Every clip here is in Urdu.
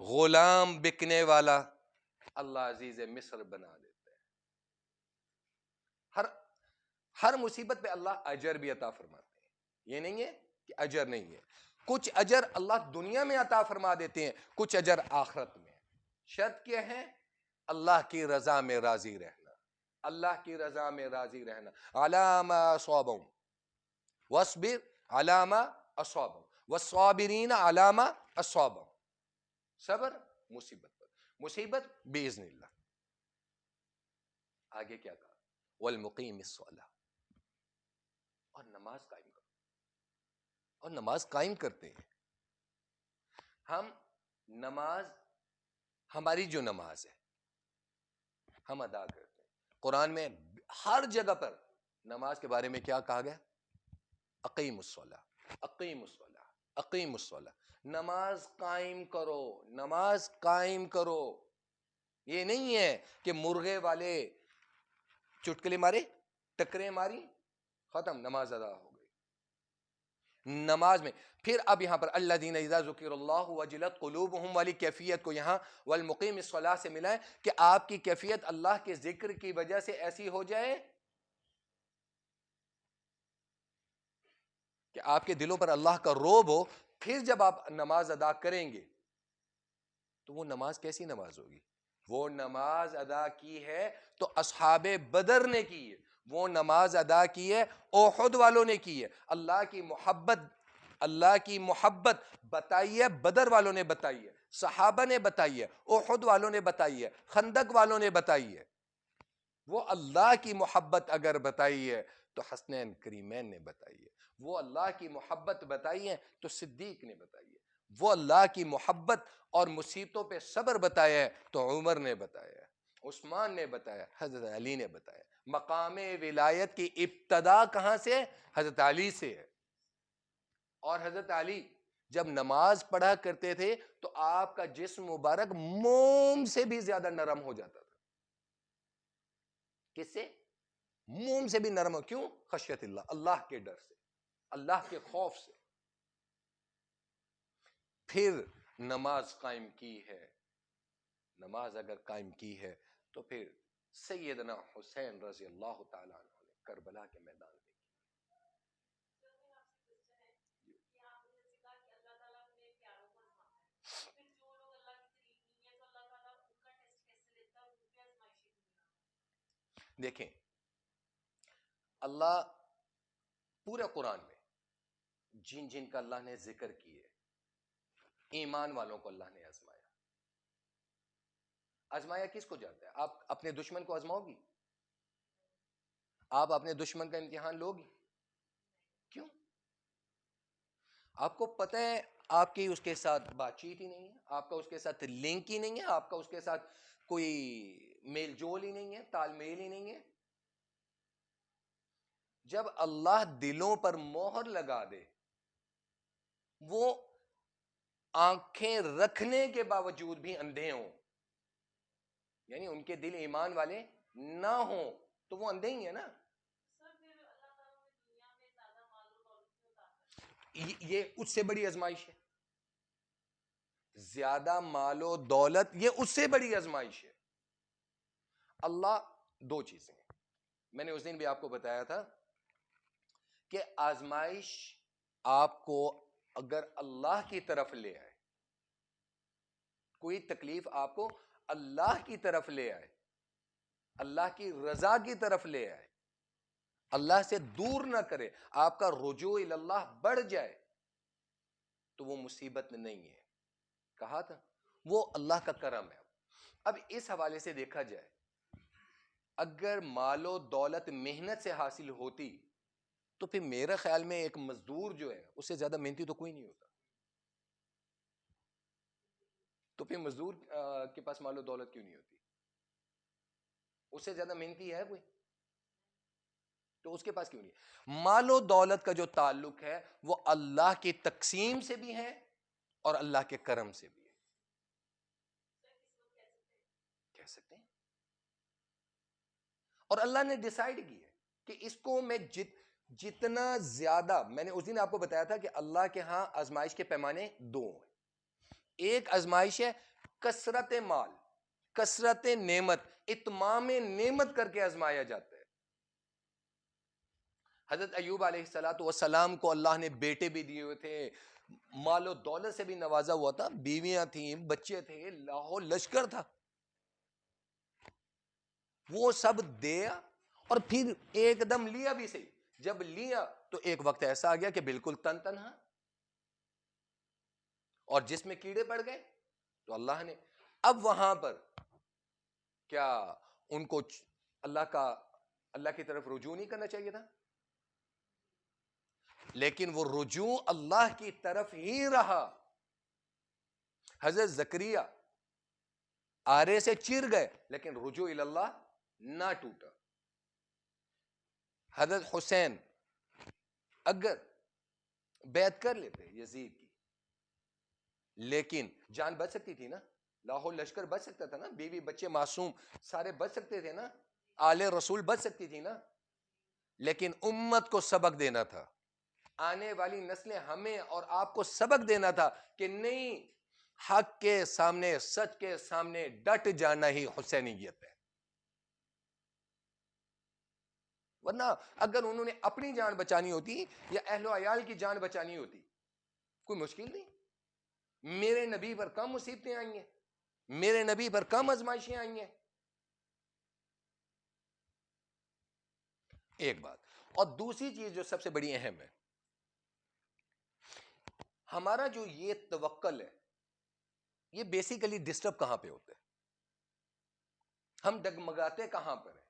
غلام بکنے والا اللہ عزیز مصر بنا دیتا ہے. ہر مصیبت پہ اللہ اجر بھی عطا فرماتے ہیں. یہ نہیں ہے کہ اجر نہیں ہے. کچھ اجر اللہ دنیا میں عطا فرما دیتے ہیں, کچھ اجر آخرت میں. شرط کیا ہے؟ اللہ کی رضا میں راضی رہنا, اللہ کی رضا میں راضی رہنا. علی ما اصابهم واصبر علی ما اصابهم والصابرین علی ما اصابهم. صبر مصیبت پر, مصیبت باذن اللہ. آگے کیا کہا؟ والمقیم الصلاۃ, اور نماز قائم کرو. اور نماز قائم کرتے ہیں ہم. نماز, ہماری جو نماز ہے ہم ادا کرتے ہیں. قرآن میں ہر جگہ پر نماز کے بارے میں کیا کہا گیا؟ اقیم الصلاۃ, اقیم الصلاۃ, اقیم الصلاۃ. نماز قائم کرو, نماز قائم کرو. یہ نہیں ہے کہ مرغے والے چٹکلے مارے, ٹکرے ماری, ختم, نماز ادا ہو گئی. نماز میں پھر اب یہاں پر الذین اذا ذکر اللہ وجلت قلوبہم والی کیفیت کو یہاں والمقیم الصلاۃ سے ملا ہے کہ آپ کی کیفیت اللہ کے ذکر کی وجہ سے ایسی ہو جائے کہ آپ کے دلوں پر اللہ کا رعب ہو. پھر جب آپ نماز ادا کریں گے تو وہ نماز کیسی نماز ہوگی؟ وہ نماز ادا کی ہے تو اصحاب بدر نے کی ہے, وہ نماز ادا کی ہے احد والوں نے کی ہے. اللہ کی محبت, اللہ کی محبت بتائی ہے بدر والوں نے بتائی ہے, صحابہ نے بتائی ہے, احد والوں نے بتائی ہے, خندق والوں نے بتائی ہے. وہ اللہ کی محبت اگر بتائی ہے تو حسنین کریمین نے بتائی ہے. وہ اللہ کی محبت بتائی ہے تو صدیق نے بتائی ہے. وہ اللہ کی محبت اور مصیبتوں پہ صبر بتایا ہے تو عمر نے بتایا ہے, عثمان نے بتایا, حضرت علی نے بتایا. مقام ولایت کی ابتدا کہاں سے؟ حضرت علی سے ہے. اور حضرت علی جب نماز پڑھا کرتے تھے تو آپ کا جسم مبارک موم سے بھی زیادہ نرم ہو جاتا تھا. کس سے؟ موم سے بھی نرم ہو. کیوں؟ خشیت اللہ, اللہ کے ڈر سے, اللہ کے خوف سے. پھر نماز قائم کی ہے, نماز اگر قائم کی ہے تو پھر سیدنا حسین رضی اللہ تعالیٰ عنہ نے کربلا کے میدان میں دیکھیں. اللہ پورے قرآن میں جن جن کا اللہ نے ذکر کیے, ایمان والوں کو اللہ نے آزمایا. آزمایا کس کو جاتا ہے؟ آپ اپنے دشمن کو آزماؤ گی؟ آپ اپنے دشمن کا امتحان لو گی؟ کیوں؟ آپ کو پتہ ہے آپ کی اس کے ساتھ بات چیت ہی نہیں ہے, آپ کا اس کے ساتھ لنک ہی نہیں ہے, آپ کا اس کے ساتھ کوئی میل جول ہی نہیں ہے, تال میل ہی نہیں ہے. جب اللہ دلوں پر مہر لگا دے, وہ آنکھیں رکھنے کے باوجود بھی اندھے ہوں, یعنی ان کے دل ایمان والے نہ ہوں, تو وہ اندھے ہی ہیں نا. یہ اس سے بڑی آزمائش ہے. زیادہ مال و دولت یہ اس سے بڑی آزمائش ہے. اللہ دو چیزیں ہیں, میں نے اس دن بھی آپ کو بتایا تھا کہ آزمائش آپ کو اگر اللہ کی طرف لے آئے, کوئی تکلیف آپ کو اللہ کی طرف لے آئے, اللہ کی رضا کی طرف لے آئے, اللہ سے دور نہ کرے, آپ کا رجوع اللہ بڑھ جائے, تو وہ مصیبت نہیں ہے. کہا تھا وہ اللہ کا کرم ہے. اب اس حوالے سے دیکھا جائے, اگر مال و دولت محنت سے حاصل ہوتی تو پھر میرے خیال میں ایک مزدور جو ہے اس سے زیادہ محنتی تو کوئی نہیں ہوتا. تو پھر مزدور کے پاس مال و دولت کیوں نہیں ہوتی؟ اس سے زیادہ محنتی ہے کوئی؟ تو اس کے پاس کیوں نہیں؟ مال و دولت کا جو تعلق ہے وہ اللہ کی تقسیم سے بھی ہے اور اللہ کے کرم سے بھی ہے. کہہ سکتے ہیں. اور اللہ نے ڈیسائیڈ کی ہے کہ اس کو میں جتنا زیادہ, میں نے اس دن آپ کو بتایا تھا کہ اللہ کے ہاں آزمائش کے پیمانے دو ہیں. ایک آزمائش ہے کثرت مال، کثرت نعمت، اتمام نعمت کر کے آزمایا جاتا ہے. حضرت ایوب علیہ الصلوۃ والسلام کو اللہ نے بیٹے بھی دیے ہوئے تھے، مال و دولت سے بھی نوازا ہوا تھا، بیویاں تھیں، بچے تھے، لاہور لشکر تھا. وہ سب دیا اور پھر ایک دم لیا بھی صحیح. جب لیا تو ایک وقت ایسا آ گیا کہ بالکل تنہا، اور جس میں کیڑے پڑ گئے تو اللہ نے اب وہاں پر کیا ان کو اللہ کی طرف رجوع نہیں کرنا چاہیے تھا؟ لیکن وہ رجوع اللہ کی طرف ہی رہا. حضرت زکریا آرے سے چیر گئے لیکن رجوع اللہ نہ ٹوٹا. حضرت حسین اگر بیعت کر لیتے یزید کی، لیکن جان بچ سکتی تھی نا، لاہور لشکر بچ سکتا تھا نا، بیوی بچے معصوم سارے بچ سکتے تھے نا، آل رسول بچ سکتی تھی نا. لیکن امت کو سبق دینا تھا، آنے والی نسلیں ہمیں اور آپ کو سبق دینا تھا کہ نہیں، حق کے سامنے، سچ کے سامنے ڈٹ جانا ہی حسینیت ہے. ورنہ اگر انہوں نے اپنی جان بچانی ہوتی یا اہل و عیال کی جان بچانی ہوتی کوئی مشکل نہیں. میرے نبی پر کم مصیبتیں آئی ہیں، میرے نبی پر کم آزمائشیں آئی ہیں. ایک بات. اور دوسری چیز جو سب سے بڑی اہم ہے، ہمارا جو یہ توکل ہے یہ بیسیکلی ڈسٹرب کہاں پہ ہوتا ہے؟ ہم ڈگمگاتے کہاں پر ہیں؟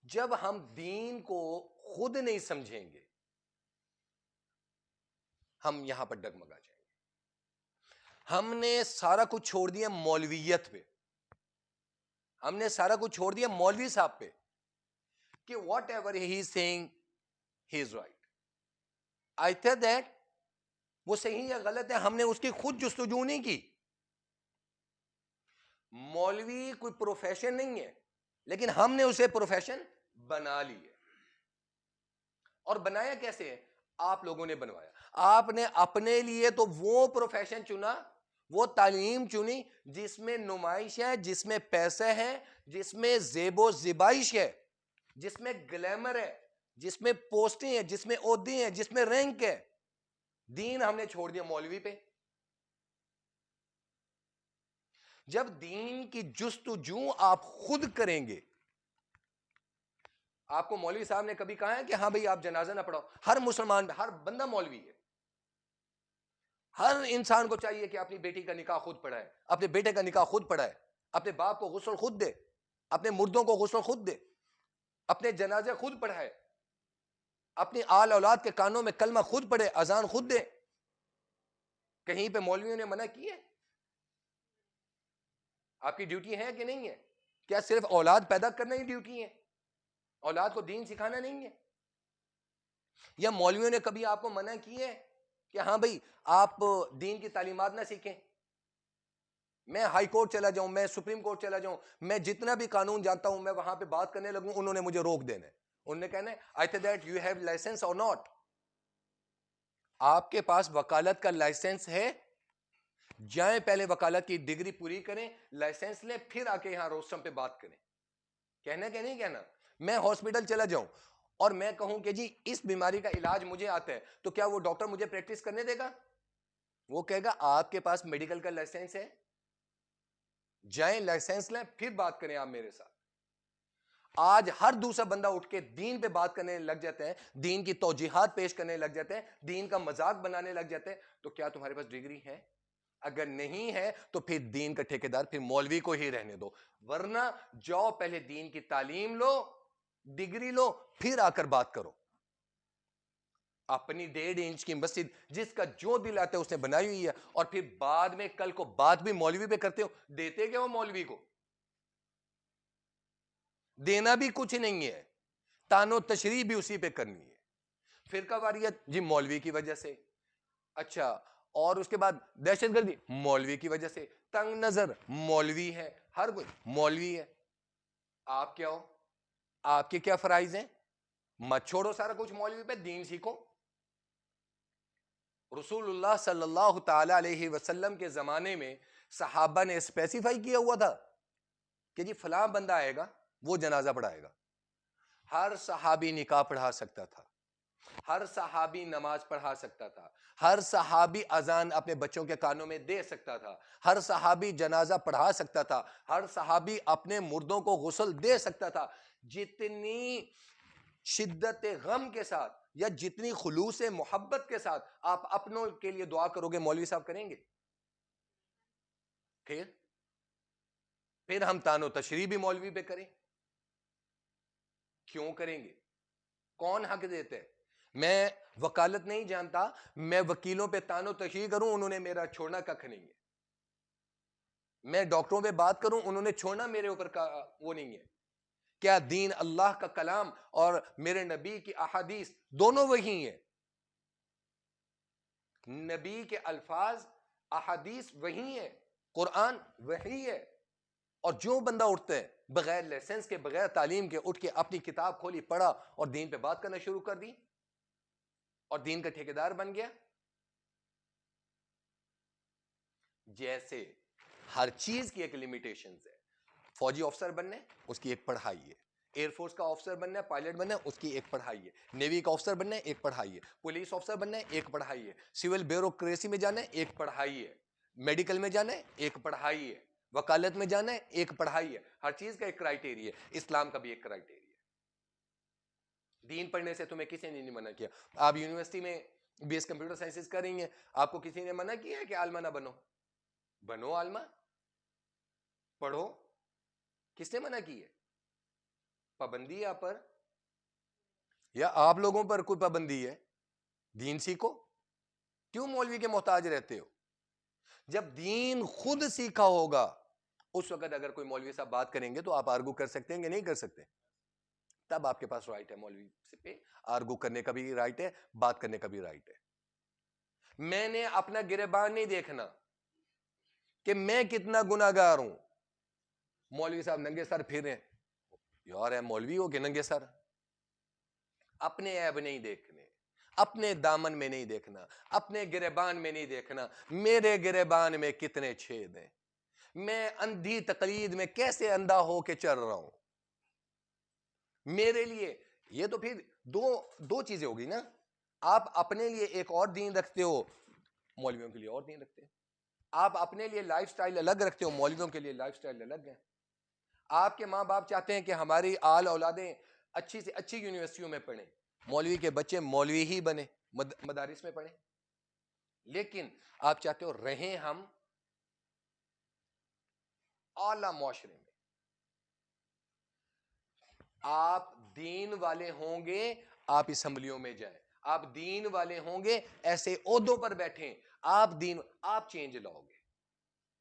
جب ہم دین کو خود نہیں سمجھیں گے ہم یہاں پر ڈگمگا جائیں گے. ہم نے سارا کچھ چھوڑ دیا مولویت پہ، ہم نے سارا کچھ چھوڑ دیا مولوی صاحب پہ کہ whatever he is saying he is right. I think that وہ صحیح یا غلط ہے، ہم نے اس کی خود جستجو نہیں کی. مولوی کوئی پروفیشن نہیں ہے، لیکن ہم نے اسے پروفیشن بنا لی ہے. اور بنایا کیسے ہے؟ آپ لوگوں نے بنوایا. آپ نے اپنے لیے تو وہ پروفیشن چنا، وہ تعلیم چنی جس میں نمائش ہے، جس میں پیسے ہے، جس میں زیب و زیبائش ہے، جس میں گلیمر ہے، جس میں پوسٹیں ہیں، جس میں عہدے ہیں، جس میں رینک ہے. دین ہم نے چھوڑ دیا مولوی پہ. جب دین کی جستجو آپ خود کریں گے، آپ کو مولوی صاحب نے کبھی کہا ہے کہ ہاں بھئی آپ جنازہ نہ پڑھاؤ؟ ہر مسلمان، ہر بندہ مولوی ہے. ہر انسان کو چاہیے کہ اپنی بیٹی کا نکاح خود پڑھائے، اپنے بیٹے کا نکاح خود پڑھائے، اپنے باپ کو غسل خود دے، اپنے مردوں کو غسل خود دے، اپنے جنازے خود پڑھائے، اپنی آل اولاد کے کانوں میں کلمہ خود پڑھے، اذان خود دے. کہیں پہ مولویوں نے منع کی ہے؟ آپ کی ڈیوٹی ہے کہ نہیں ہے؟ کیا صرف اولاد پیدا کرنا ہی ڈیوٹی ہے؟ اولاد کو دین سکھانا نہیں ہے؟ یا مولویوں نے کبھی آپ کو منع کی ہے کہ ہاں بھئی آپ دین کی تعلیمات نہ سیکھیں؟ میں ہائی کورٹ چلا جاؤں، میں سپریم کورٹ چلا جاؤں، میں جتنا بھی قانون جانتا ہوں میں وہاں پہ بات کرنے لگوں، انہوں نے مجھے روک دینا ہے. انہوں نے کہنا ہے I think that you have licence or not. آپ کے پاس وکالت کا لائسنس ہے؟ جائیں پہلے وکالت کی ڈگری پوری کریں، لائسنس لیں، پھر آ کے یہاں روسٹم پہ بات کریں. کہنا کہ نہیں کہنا؟ میں ہاسپٹل چلا جاؤں اور میں کہوں کہ جی اس بیماری کا علاج مجھے آتا ہے، تو کیا وہ ڈاکٹر مجھے پریکٹس کرنے دے گا؟ وہ کہے گا آپ کے پاس میڈیکل کا لائسنس ہے؟ جائیں لائسنس لیں پھر بات کریں آپ میرے ساتھ. آج ہر دوسرا بندہ اٹھ کے دین پہ بات کرنے لگ جاتے ہیں، دین کی توجیحات پیش کرنے لگ جاتے ہیں، دین کا مذاق بنانے لگ جاتے ہیں. تو کیا تمہارے پاس ڈگری ہے؟ اگر نہیں ہے تو پھر دین کا ٹھیکیدار پھر مولوی کو ہی رہنے دو. ورنہ جاؤ پہلے دین کی تعلیم لو، ڈگری لو، پھر آ کر بات کرو. اپنی 1.5 انچ کی مسجد جس کا جو دل آتا ہے اس نے بنائی ہوئی ہے، اور پھر بعد میں کل کو بات بھی مولوی پہ کرتے ہو. دیتے کیا ہو مولوی کو؟ دینا بھی کچھ نہیں ہے، تانو تشریح بھی اسی پہ کرنی ہے. فرقہ واریت جی مولوی کی وجہ سے. اچھا، اور اس کے بعد دہشت گردی مولوی کی وجہ سے، تنگ نظر مولوی ہے، ہر کوئی مولوی ہے. آپ کیا ہو؟ آپ کے کیا فرائض ہیں؟ مت چھوڑو سارا کچھ مولوی پہ، دین سیکھو. رسول اللہ صلی اللہ تعالی علیہ وسلم کے زمانے میں صحابہ نے اسپیسیفائی کیا ہوا تھا کہ جی فلاں بندہ آئے گا وہ جنازہ پڑھائے گا. ہر صحابی نکاح پڑھا سکتا تھا, ہر صحابی نماز پڑھا سکتا تھا, ہر صحابی اذان اپنے بچوں کے کانوں میں دے سکتا تھا, ہر صحابی جنازہ پڑھا سکتا تھا, ہر صحابی اپنے مردوں کو غسل دے سکتا تھا. جتنی شدت غم کے ساتھ یا جتنی خلوص محبت کے ساتھ آپ اپنوں کے لیے دعا کرو گے, مولوی صاحب کریں گے؟ پھر ہم تانو تشریح بھی مولوی پہ کریں؟ کیوں کریں گے؟ کون حق دیتے ہیں؟ میں وکالت نہیں جانتا, میں وکیلوں پہ تانو تشریح کروں انہوں نے میرا چھوڑنا ککھ نہیں ہے. میں ڈاکٹروں پہ بات کروں انہوں نے چھوڑنا میرے اوپر کا وہ نہیں ہے. کیا دین اللہ کا کلام اور میرے نبی کی احادیث دونوں وہی ہیں؟ نبی کے الفاظ احادیث وہی ہیں, قرآن وہی ہے. اور جو بندہ اٹھتا ہے بغیر لائسنس کے بغیر تعلیم کے اٹھ کے اپنی کتاب کھولی پڑھا اور دین پہ بات کرنا شروع کر دی اور دین کا ٹھیکیدار بن گیا. جیسے ہر چیز کی ایک لیمیٹیشنز ہے. فوجی افسر بننا ہے اس کی ایک پڑھائی ہے, ایئر فورس کا افسر بننا ہے, پائلٹ بننا ہے, اس کی ایک پڑھائی ہے, نیوی کا افسر بننا ہے, ایک پڑھائی ہے, پولیس افسر بننا ہے, ایک پڑھائی ہے, سول بیوروکریسی میں جانا ہے, ایک پڑھائی ہے, میڈیکل میں جانا ہے, ایک پڑھائی ہے, وکالت میں جانا ہے, ایک پڑھائی ہے. ہر چیز کا ایک کرائٹیریا ہے. اسلام کا بھی ایک کرائٹیریا ہے. دین پڑھنے سے تمہیں کسی نے نہیں منع کیا. آپ یونیورسٹی میں بی ایس کمپیوٹر سائنسز کر رہی ہیں, آپ کو کسی نے منع کیا ہے کہ عالمہ نہ بنو؟ بنو عالمہ, پڑھو. کس نے منع کی ہے؟ پابندی ہے آپ پر یا آپ لوگوں پر کوئی پابندی ہے؟ دین سیکھو. کیوں مولوی کے محتاج رہتے ہو؟ جب دین خود سیکھا ہوگا اس وقت اگر کوئی مولوی صاحب بات کریں گے تو آپ آرگو کر سکتے ہیں کہ نہیں کر سکتے؟ تب آپ کے پاس رائٹ ہے مولوی پہ آرگو کرنے کا بھی رائٹ ہے, بات کرنے کا بھی رائٹ ہے. میں نے اپنا گریبان نہیں دیکھنا کہ میں کتنا گناہگار ہوں. مولوی صاحب ننگے سر پھریں, یار ہے مولوی ہو کہ ننگے سر. اپنے عیب نہیں دیکھنے, اپنے دامن میں نہیں دیکھنا, اپنے گریبان میں نہیں دیکھنا میرے گریبان میں کتنے چھید ہیں, میں اندھی تقلید میں کیسے اندھا ہو کے چل رہا ہوں. میرے لیے یہ تو پھر دو چیزیں ہوگی نا. آپ اپنے لیے ایک اور دین رکھتے ہو, مولویوں کے لیے اور دین رکھتے ہیں. آپ اپنے لیے لائف سٹائل الگ رکھتے ہو, مولویوں کے لیے لائف سٹائل الگ ہے. آپ کے ماں باپ چاہتے ہیں کہ ہماری آل اولادیں اچھی سے اچھی یونیورسٹیوں میں پڑھیں, مولوی کے بچے مولوی ہی بنے, مدارس میں پڑھیں. لیکن آپ چاہتے ہو رہیں ہم اعلی معاشرے میں. آپ دین والے ہوں گے آپ اسمبلیوں میں جائیں, آپ دین والے ہوں گے ایسے عہدوں پر بیٹھیں, آپ چینج لاؤ گے,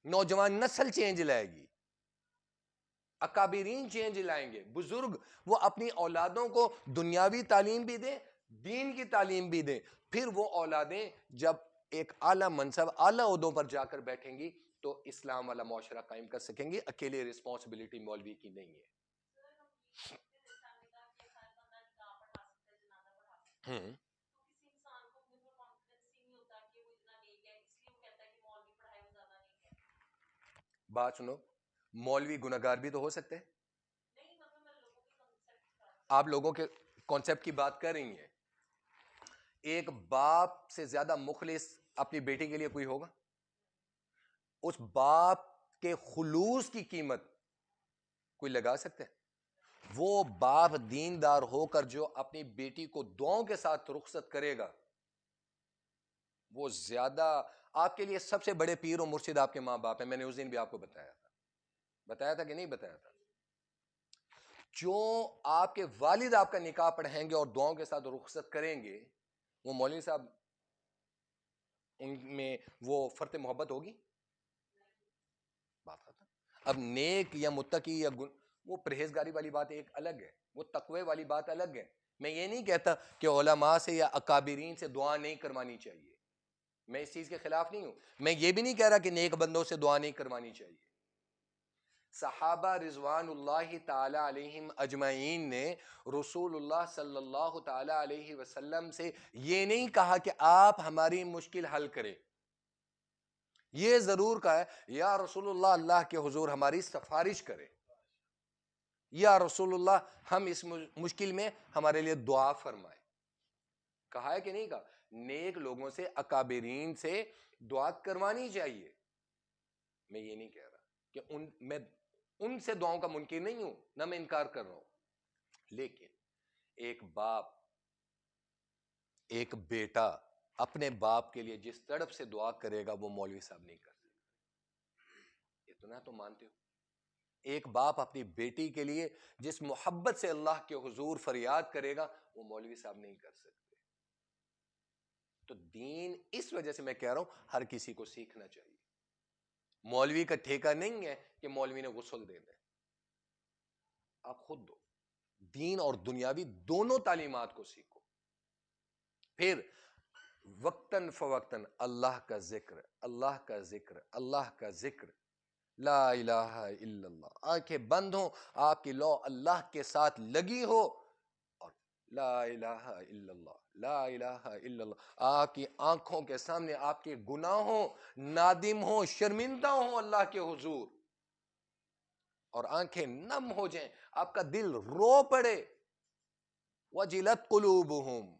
نوجوان نسل چینج لائے گی, اکابرین چینج لائیں گے. بزرگ وہ اپنی اولادوں کو دنیاوی تعلیم بھی دیں, دین کی تعلیم بھی دیں. پھر وہ اولادیں جب ایک اعلیٰ منصب اعلیٰ عہدوں پر جا کر بیٹھیں گی تو اسلام والا معاشرہ قائم کر سکیں گے. اکیلے رسپانسبلٹی مولوی کی نہیں ہے. بات سنو, مولوی گناہگار بھی تو ہو سکتے ہیں. آپ لوگوں کے کانسیپٹ کی بات کر رہی ہیں. ایک باپ سے زیادہ مخلص اپنی بیٹی کے لیے کوئی ہوگا؟ اس باپ کے خلوص کی قیمت کوئی لگا سکتے ہیں؟ وہ باپ دیندار ہو کر جو اپنی بیٹی کو دعاؤں کے ساتھ رخصت کرے گا, وہ زیادہ آپ کے لیے سب سے بڑے پیر و مرشد آپ کے ماں باپ ہیں. میں نے اس دن بھی آپ کو بتایا تھا کہ نہیں بتایا تھا؟ جو آپ کے والد آپ کا نکاح پڑھیں گے اور دعاؤں کے ساتھ رخصت کریں گے, وہ مولوی صاحب ان میں وہ فرط محبت ہوگی؟ بات ختم. اب نیک یا متقی یا وہ پرہیزگاری والی بات ایک الگ ہے, وہ تقوی والی بات الگ ہے. میں یہ نہیں کہتا کہ علماء سے یا اکابرین سے دعا نہیں کروانی چاہیے, میں اس چیز کے خلاف نہیں ہوں. میں یہ بھی نہیں کہہ رہا کہ نیک بندوں سے دعا نہیں کروانی چاہیے. صحابہ رضوان اللہ تعالی علیہم اجمعین نے رسول اللہ صلی اللہ تعالی علیہ وسلم سے یہ نہیں کہا کہ آپ ہماری مشکل حل کریں، یہ ضرور کہا ہے یا رسول اللہ اللہ کے حضور ہماری سفارش کرے، یا رسول اللہ ہم اس مشکل میں ہمارے لیے دعا فرمائے. کہا ہے کہ نہیں کہا؟ نیک لوگوں سے، اکابرین سے دعا کروانی چاہیے. میں یہ نہیں کہہ رہا کہ میں ان سے دعاؤں کا منکر نہیں ہوں، نہ میں انکار کر رہا ہوں، لیکن ایک باپ، ایک بیٹا اپنے باپ کے لیے جس تڑپ سے دعا کرے گا وہ مولوی صاحب نہیں کر سکتے. اتنا تو مانتے ہو؟ ایک باپ اپنی بیٹی کے لیے جس محبت سے اللہ کے حضور فریاد کرے گا وہ مولوی صاحب نہیں کر سکتے. تو دین اس وجہ سے میں کہہ رہا ہوں ہر کسی کو سیکھنا چاہیے. مولوی کا ٹھیکہ نہیں ہے کہ مولوی نے غسل دینا ہے، آپ خود دو. دین اور دنیاوی دونوں تعلیمات کو سیکھو. پھر وقتاً فوقتاً اللہ کا ذکر، اللہ کا ذکر، اللہ کا ذکر. لا الہ الا اللہ. آنکھیں بند ہوں، آپ کی لو اللہ کے ساتھ لگی ہو، اور لا الہ الا اللہ، لا الہ الا اللہ. آپ کی آنکھوں کے سامنے آپ کے گناہوں، نادم ہوں، شرمندہ ہوں اللہ کے حضور، اور آنکھیں نم ہو جائیں، آپ کا دل رو پڑے. وجلت قلوبہم.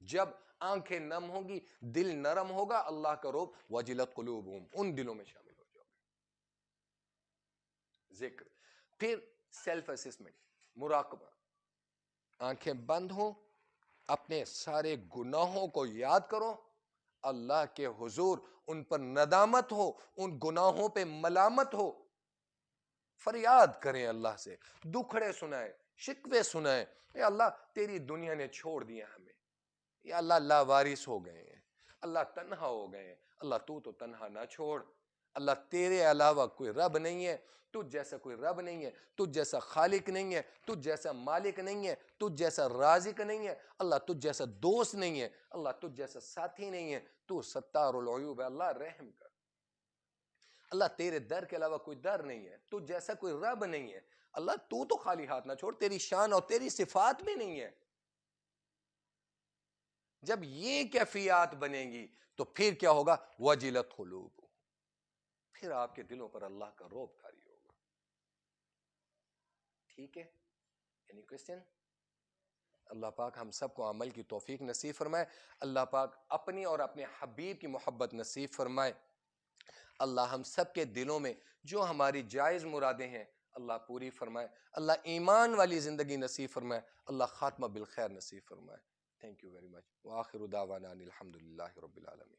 جب آنکھیں نم ہوں گی، دل نرم ہوگا، اللہ کا روب وجلت قلوبہم، ان دلوں میں شامل ہو جاؤ. ذکر. پھر سیلف اسسمنٹ، مراقبہ. آنکھیں بند ہوں، اپنے سارے گناہوں کو یاد کرو، اللہ کے حضور ان پر ندامت ہو، ان گناہوں پہ ملامت ہو، فریاد کریں اللہ سے، دکھڑے سنائیں، شکوے سنائیں. اے اللہ تیری دنیا نے چھوڑ دیا ہمیں، یا اللہ لاوارث ہو گئے ہیں، اللہ تنہا ہو گئے ہیں، اللہ تو تنہا نہ چھوڑ. اللہ تیرے علاوہ کوئی رب نہیں ہے، تجھ جیسا کوئی رب نہیں ہے، تجھ جیسا خالق نہیں ہے، تجھ جیسا مالک نہیں ہے، تجھ جیسا رازق نہیں ہے، اللہ تجھ جیسا دوست نہیں ہے، اللہ تجھ جیسا ساتھی نہیں ہے، تو ستار العیوب ہے، اللہ رحم کر. اللہ تیرے در کے علاوہ کوئی در نہیں ہے، تجھ جیسا کوئی رب نہیں ہے، اللہ تو خالی ہاتھ نہ چھوڑ، تیری شان اور تیری صفات بھی نہیں ہے. جب یہ کیفیات بنے گی تو پھر کیا ہوگا؟ وجلت قلوب. پھر آپ کے دلوں پر اللہ کا رعب طاری ہوگا. ٹھیک ہے؟ Any question? اللہ پاک ہم سب کو عمل کی توفیق نصیب فرمائے. اللہ پاک اپنی اور اپنے حبیب کی محبت نصیب فرمائے. اللہ ہم سب کے دلوں میں جو ہماری جائز مرادیں ہیں اللہ پوری فرمائے. اللہ ایمان والی زندگی نصیب فرمائے. اللہ خاتمہ بالخیر نصیب فرمائے. Thank you very much. وآخر دعوانا ان الحمد للہ رب العالمین.